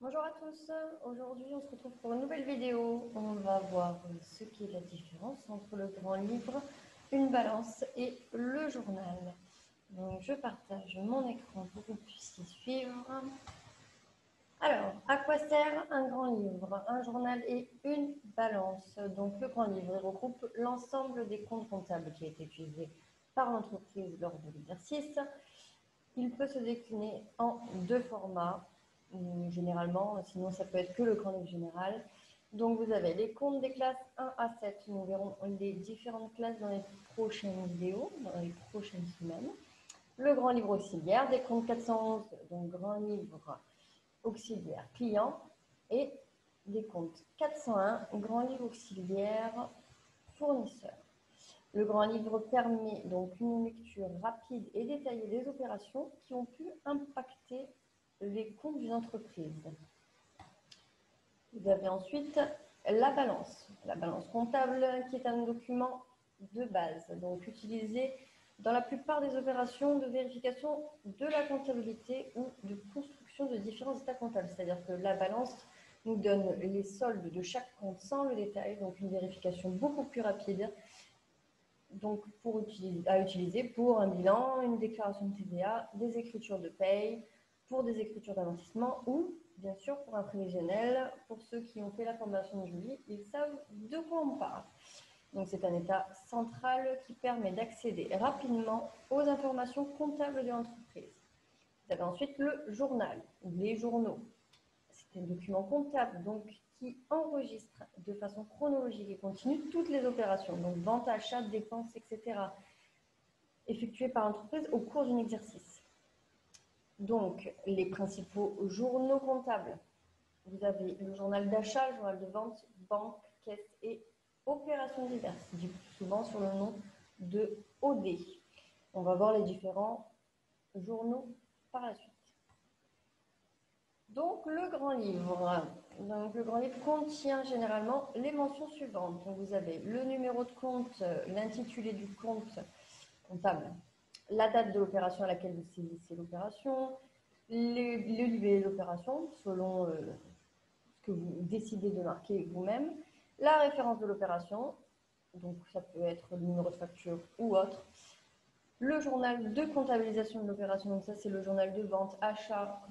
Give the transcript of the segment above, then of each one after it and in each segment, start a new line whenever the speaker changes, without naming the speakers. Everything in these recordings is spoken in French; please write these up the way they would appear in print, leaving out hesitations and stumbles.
Bonjour à tous, aujourd'hui on se retrouve pour une nouvelle vidéo. On va voir ce qu'est la différence entre le grand livre, une balance et le journal. Donc je partage mon écran pour que vous puissiez suivre. Alors, à quoi sert un grand livre, un journal et une balance? Donc le grand livre regroupe l'ensemble des comptes comptables qui a été utilisé par l'entreprise lors de l'exercice. Il peut se décliner en deux formats, généralement, sinon ça peut être que le grand livre général. Donc vous avez les comptes des classes 1 à 7, nous verrons les différentes classes dans les prochaines vidéos, dans les prochaines semaines. Le grand livre auxiliaire, des comptes 411, donc grand livre auxiliaire client, et des comptes 401, grand livre auxiliaire fournisseur. Le grand livre permet donc une lecture rapide et détaillée des opérations qui ont pu impacter les comptes d'une entreprise. Vous avez ensuite la balance comptable qui est un document de base, donc utilisé dans la plupart des opérations de vérification de la comptabilité ou de construction de différents états comptables. C'est-à-dire que la balance nous donne les soldes de chaque compte sans le détail, donc une vérification beaucoup plus rapide donc à utiliser pour un bilan, une déclaration de TVA, des écritures de paye, pour des écritures d'amortissement ou bien sûr pour un prévisionnel. Pour ceux qui ont fait la formation de Julie, ils savent de quoi on parle. Donc c'est un état central qui permet d'accéder rapidement aux informations comptables de l'entreprise. Vous avez ensuite le journal, les journaux. C'est un document comptable donc qui enregistre de façon chronologique et continue toutes les opérations, donc vente, achat, dépenses, etc., effectuées par l'entreprise au cours d'un exercice. Donc, les principaux journaux comptables. Vous avez le journal d'achat, le journal de vente, banque, caisse et opérations diverses, dit plus souvent sur le nom de OD. On va voir les différents journaux par la suite. Donc, le grand livre. Donc, le grand livre contient généralement les mentions suivantes. Donc, vous avez le numéro de compte, l'intitulé du compte comptable, la date de l'opération à laquelle vous saisissez l'opération, le livret de l'opération selon ce que vous décidez de marquer vous-même, la référence de l'opération, donc ça peut être le numéro de facture ou autre, le journal de comptabilisation de l'opération, donc ça c'est le journal de vente, achat,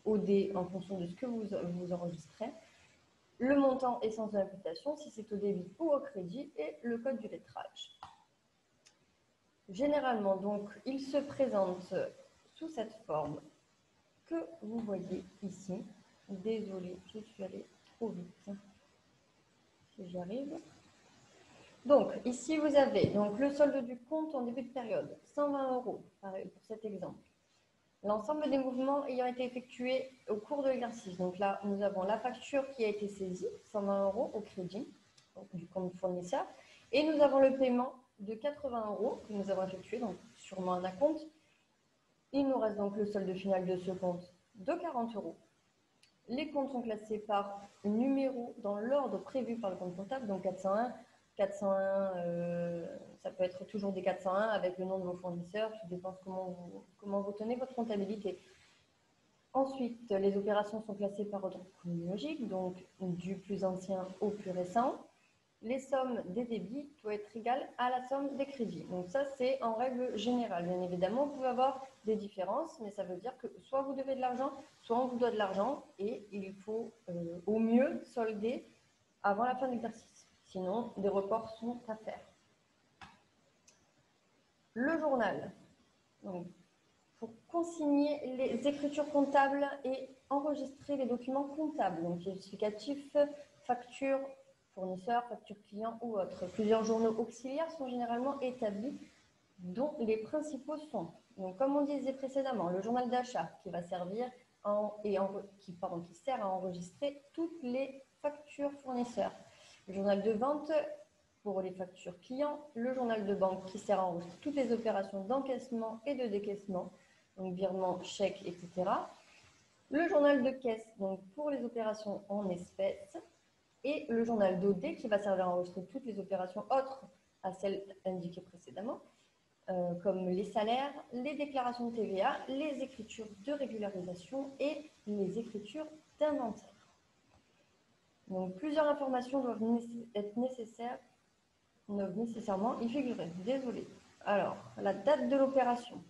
OD en fonction de ce que vous enregistrez, le montant et sens de l'imputation, si c'est au débit ou au crédit, et le code du lettrage. Généralement, donc, il se présente sous cette forme que vous voyez ici. Désolée, je suis allée trop vite. Si j'y arrive. Donc, ici, vous avez donc, le solde du compte en début de période, 120 € pour cet exemple. L'ensemble des mouvements ayant été effectués au cours de l'exercice. Donc là, nous avons la facture qui a été saisie, 120 € au crédit, donc du compte fournisseur. Et nous avons le paiement de 80 € que nous avons effectué, donc sûrement un acompte. Il nous reste donc le solde final de ce compte de 40 €. Les comptes sont classés par numéro dans l'ordre prévu par le compte comptable, donc 401. 401, ça peut être toujours des 401 avec le nom de vos fournisseurs, tout dépend comment vous tenez votre comptabilité. Ensuite, les opérations sont classées par ordre chronologique, donc du plus ancien au plus récent. Les sommes des débits doivent être égales à la somme des crédits. Donc ça, c'est en règle générale. Bien évidemment, vous pouvez avoir des différences, mais ça veut dire que soit vous devez de l'argent, soit on vous doit de l'argent, et il faut au mieux solder avant la fin de l'exercice. Sinon, des reports sont à faire. Le journal. Donc, pour consigner les écritures comptables et enregistrer les documents comptables, donc justificatifs, factures, fournisseurs, factures clients ou autres. Plusieurs journaux auxiliaires sont généralement établis, dont les principaux sont, donc, comme on disait précédemment, le journal d'achat qui va servir qui sert à enregistrer toutes les factures fournisseurs, le journal de vente pour les factures clients, le journal de banque qui sert à enregistrer toutes les opérations d'encaissement et de décaissement, donc virement, chèque, etc. Le journal de caisse, donc pour les opérations en espèces, et le journal d'OD qui va servir à enregistrer toutes les opérations autres à celles indiquées précédemment. comme les salaires, les déclarations de TVA, les écritures de régularisation et les écritures d'inventaire. Donc, plusieurs informations doivent être nécessaires, doivent nécessairement y figurer. Désolé. Alors, la date de l'opération,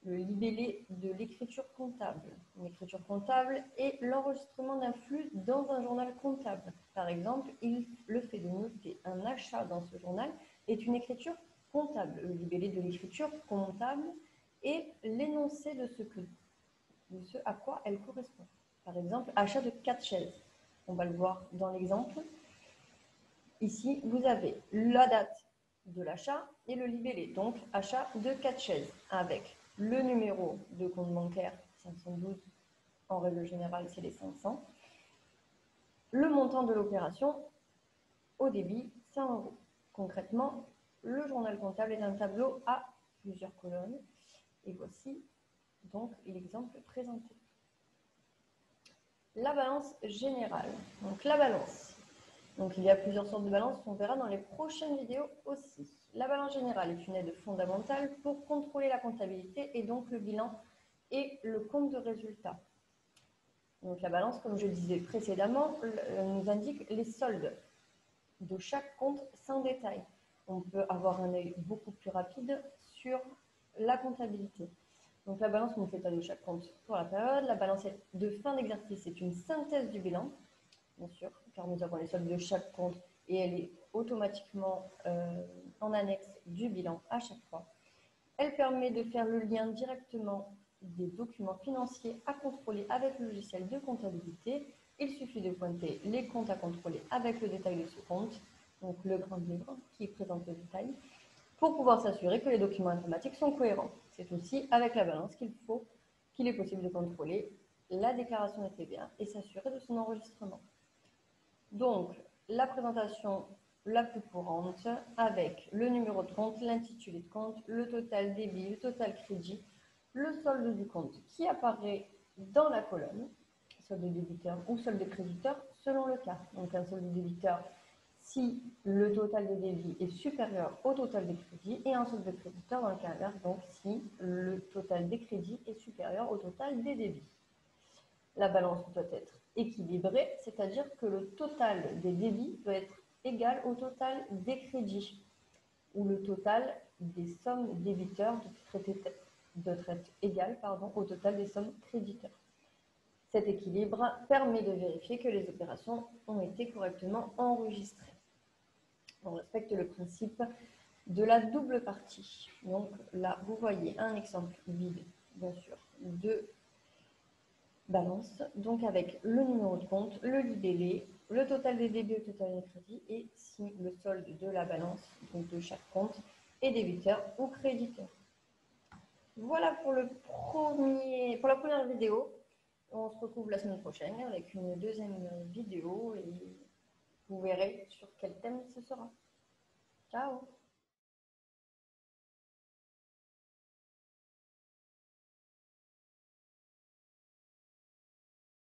le libellé de l'écriture comptable. L'écriture comptable est l'enregistrement d'un flux dans un journal comptable. Par exemple, le fait de noter un achat dans ce journal est une écriture comptable. Le libellé de l'écriture comptable est l'énoncé de ce à quoi elle correspond. Par exemple, achat de 4 chaises. On va le voir dans l'exemple. Ici, vous avez la date de l'achat et le libellé, donc achat de 4 chaises, avec le numéro de compte bancaire 512, en règle générale c'est les 500, le montant de l'opération au débit 100 €. Concrètement, le journal comptable est un tableau à plusieurs colonnes et voici donc l'exemple présenté. La balance générale. Donc la balance. Donc il y a plusieurs sortes de balances, on verra dans les prochaines vidéos aussi. La balance générale est une aide fondamentale pour contrôler la comptabilité et donc le bilan et le compte de résultat. Donc la balance, comme je disais précédemment, nous indique les soldes de chaque compte sans détail. On peut avoir un œil beaucoup plus rapide sur la comptabilité. Donc la balance nous fait état de chaque compte pour la période. La balance de fin d'exercice est une synthèse du bilan, bien sûr, car nous avons les soldes de chaque compte et elle est automatiquement en annexe du bilan à chaque fois. Elle permet de faire le lien directement des documents financiers à contrôler avec le logiciel de comptabilité. Il suffit de pointer les comptes à contrôler avec le détail de ce compte, donc le grand livre qui présente le détail, pour pouvoir s'assurer que les documents informatiques sont cohérents. C'est aussi avec la balance qu'il est possible de contrôler la déclaration de TVA et s'assurer de son enregistrement. Donc, la présentation la plus courante avec le numéro de compte, l'intitulé de compte, le total débit, le total crédit, le solde du compte qui apparaît dans la colonne, solde débiteur ou solde créditeur selon le cas. Donc un solde débiteur si le total des débits est supérieur au total des crédits et un solde créditeur dans le cas inverse, donc si le total des crédits est supérieur au total des débits. La balance doit être équilibrée, c'est-à-dire que le total des débits doit être égal au total des crédits ou le total des sommes débiteurs doit être égal au total des sommes créditeurs. Cet équilibre permet de vérifier que les opérations ont été correctement enregistrées. On respecte le principe de la double partie. Donc là, vous voyez un exemple vide, bien sûr, de balance, donc avec le numéro de compte, le libellé, le total des débits, le total des crédits et si le solde de la balance, donc de chaque compte, est débiteur ou créditeur. Voilà pour la première vidéo. On se retrouve la semaine prochaine avec une deuxième vidéo et vous verrez sur quel thème ce sera. Ciao!